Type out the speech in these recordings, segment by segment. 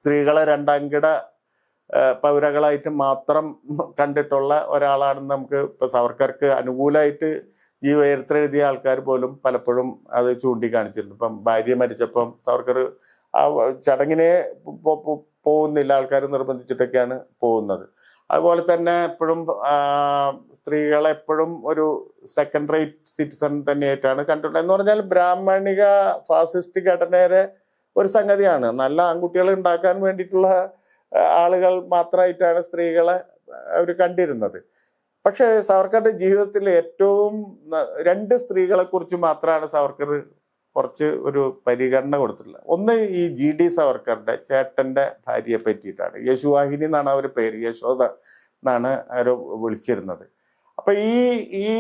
സ്ത്രീകളെ രണ്ടാംകിട പൗരകളായിട്ട് മാത്രം കണ്ടിട്ടുള്ള ഒരാളാണെന്ന് നമുക്ക് ഇപ്പൊ സവർക്കർക്ക് അനുകൂലമായിട്ട് ജീവചരിത്രം എഴുതിയ ആൾക്കാർ പോലും പലപ്പോഴും അത് ചൂണ്ടിക്കാണിച്ചിട്ടുണ്ട്. ഇപ്പം ഭാര്യ മരിച്ചപ്പം സവർക്കർ ആ ചടങ്ങിനെ പോകുന്നില്ല, ആൾക്കാർ നിർബന്ധിച്ചിട്ടൊക്കെയാണ് പോകുന്നത്. അതുപോലെ തന്നെ എപ്പോഴും സ്ത്രീകളെ എപ്പോഴും ഒരു സെക്കൻഡ് റേറ്റ് സിറ്റിസൺ തന്നെയായിട്ടാണ് കണ്ടിട്ടുള്ളത്. എന്ന് പറഞ്ഞാൽ ബ്രാഹ്മണിക ഫാസിസ്റ്റ് ഘടനയുടെ ഒരു സംഗതിയാണ്. നല്ല ആൺകുട്ടികൾ ഉണ്ടാക്കാൻ വേണ്ടിയിട്ടുള്ള ആളുകൾ മാത്രമായിട്ടാണ് സ്ത്രീകളെ അവർ കണ്ടിരുന്നത്. പക്ഷെ സവർക്കറുടെ ജീവിതത്തിൽ ഏറ്റവും 2 സ്ത്രീകളെ കുറിച്ച് മാത്രമാണ് സവർക്കർ കുറച്ച് ഒരു പരിഗണന കൊടുത്തിട്ടുള്ളത്. ഒന്ന് ഈ GD സവർക്കറുടെ ചേട്ടന്റെ ഭാര്യയെ പറ്റിയിട്ടാണ്. യശുവാഹിനി എന്നാണ് അവർ പേര്, യശോദ എന്നാണ് അവർ വിളിച്ചിരുന്നത്. അപ്പൊ ഈ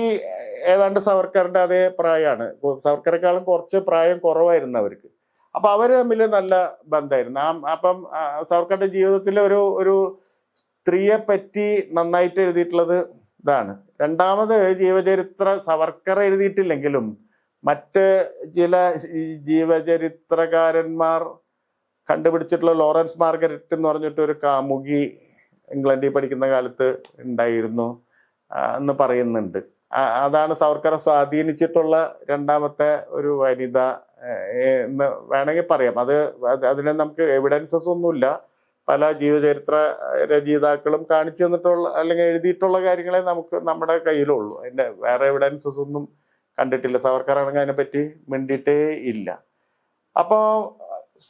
ഏതാണ്ട് സവർക്കറിന്റെ അതേ പ്രായമാണ്, സവർക്കറേക്കാളും കുറച്ച് പ്രായം കുറവായിരുന്നു അവർക്ക്. അപ്പൊ അവര് തമ്മിൽ നല്ല ബന്ധമായിരുന്നു. അപ്പം സവർക്കറുടെ ജീവിതത്തിൽ ഒരു സ്ത്രീയെ പറ്റി നന്നായിട്ട് എഴുതിയിട്ടുള്ളത് ഇതാണ്. രണ്ടാമത് ജീവചരിത്ര സവർക്കർ എഴുതിയിട്ടില്ലെങ്കിലും മറ്റ് ചില ജീവചരിത്രകാരന്മാർ കണ്ടുപിടിച്ചിട്ടുള്ള ലോറൻസ് മാർഗരറ്റ് എന്ന് പറഞ്ഞിട്ട് ഒരു കാമുകി ഇംഗ്ലണ്ടിൽ പഠിക്കുന്ന കാലത്ത് ഉണ്ടായിരുന്നു എന്ന് പറയുന്നുണ്ട്. അതാണ് സവർക്കറെ സ്വാധീനിച്ചിട്ടുള്ള രണ്ടാമത്തെ ഒരു വനിത എന്ന് വേണമെങ്കിൽ പറയാം. അതിന് നമുക്ക് എവിഡൻസസ് ഒന്നുമില്ല. പല ജീവചരിത്ര രചയിതാക്കളും കാണിച്ചു തന്നിട്ടുള്ള അല്ലെങ്കിൽ എഴുതിയിട്ടുള്ള കാര്യങ്ങളെ നമുക്ക് നമ്മുടെ കയ്യിലുള്ളൂ. അതിന്റെ വേറെ എവിഡൻസസ് ഒന്നും കണ്ടിട്ടില്ല. സവർക്കർ ആണെങ്കിൽ അതിനെപ്പറ്റി മിണ്ടിയിട്ടേ ഇല്ല. അപ്പോൾ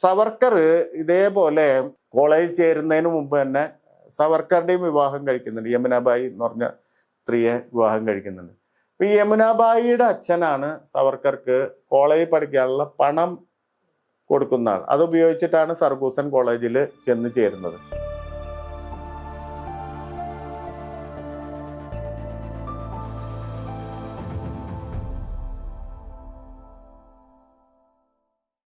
സവർക്കർ ഇതേപോലെ കോളേജിൽ ചേരുന്നതിന് മുമ്പ് തന്നെ സവർക്കറുടെയും വിവാഹം കഴിക്കുന്നുണ്ട്. യമുനാബായി എന്ന് പറഞ്ഞ സ്ത്രീയെ വിവാഹം കഴിക്കുന്നുണ്ട്. അപ്പൊ ഈ യമുനാബായിയുടെ അച്ഛനാണ് സവർക്കർക്ക് കോളേജിൽ പഠിക്കാനുള്ള പണം കൊടുക്കുന്ന ആൾ. അതുപയോഗിച്ചിട്ടാണ് ഫെർഗൂസൺ കോളേജിൽ ചെന്ന് ചേരുന്നത്.